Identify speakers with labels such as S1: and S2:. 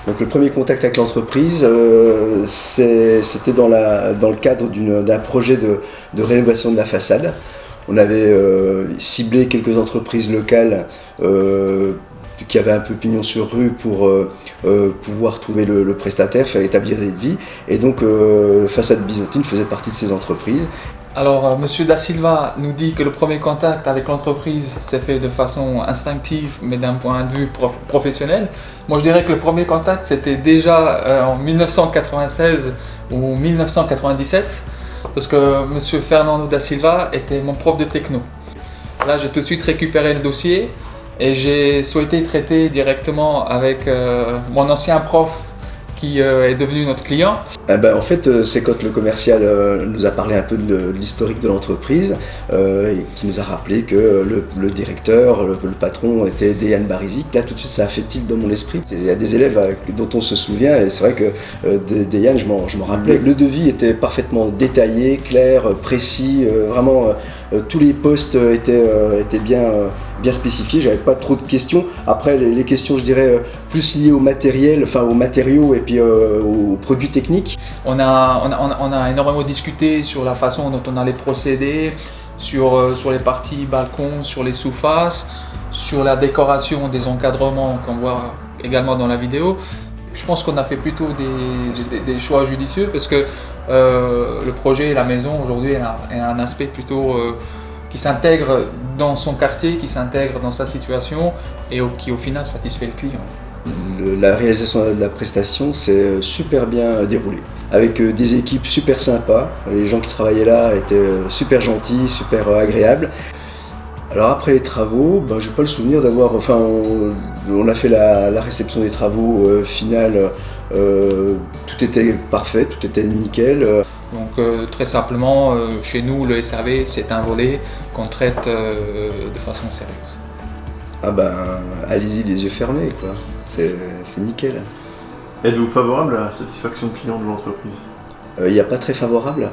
S1: Donc le premier contact avec l'entreprise, c'était dans le cadre d'un projet de rénovation de la façade. On avait ciblé quelques entreprises locales qui avaient un peu pignon sur rue pour pouvoir trouver le prestataire, faire établir des devis. Et donc Façade Byzantine faisait partie de ces entreprises.
S2: Alors, Monsieur Da Silva nous dit que le premier contact avec l'entreprise s'est fait de façon instinctive, mais d'un point de vue professionnel. Moi, je dirais que le premier contact, c'était déjà en 1996 ou 1997, parce que Monsieur Fernando Da Silva était mon prof de techno. Là, j'ai tout de suite récupéré le dossier et j'ai souhaité traiter directement avec mon ancien prof qui est devenu notre client.
S1: En fait, c'est quand le commercial nous a parlé un peu de l'historique de l'entreprise, et qui nous a rappelé que le directeur, le patron était Dejan Barišić. Là, tout de suite, ça a fait tilt dans mon esprit. Il y a des élèves dont on se souvient, et c'est vrai que Dejan, je m'en rappelais. Le devis était parfaitement détaillé, clair, précis, vraiment tous les postes étaient bien spécifié, j'avais pas trop de questions. Après les questions, je dirais, plus liées au matériel, enfin aux matériaux et puis aux produits techniques.
S2: On a énormément discuté sur la façon dont on allait procéder, sur les parties balcons, sur les sous-faces, sur la décoration des encadrements qu'on voit également dans la vidéo. Je pense qu'on a fait plutôt des choix judicieux parce que le projet et la maison aujourd'hui a un aspect plutôt qui s'intègre dans son quartier, qui s'intègre dans sa situation et qui au final satisfait le client.
S1: La réalisation de la prestation s'est super bien déroulée, avec des équipes super sympas. Les gens qui travaillaient là étaient super gentils, super agréables. Alors après les travaux, je n'ai pas le souvenir d'avoir... Enfin, on a fait la réception des travaux finale, tout était parfait, tout était nickel.
S2: Donc très simplement, chez nous, le SRV, c'est un volet qu'on traite de façon sérieuse.
S1: Allez-y les yeux fermés, quoi. C'est nickel.
S3: Êtes-vous favorable à la satisfaction client de l'entreprise ?
S1: Il n'y a pas très favorable.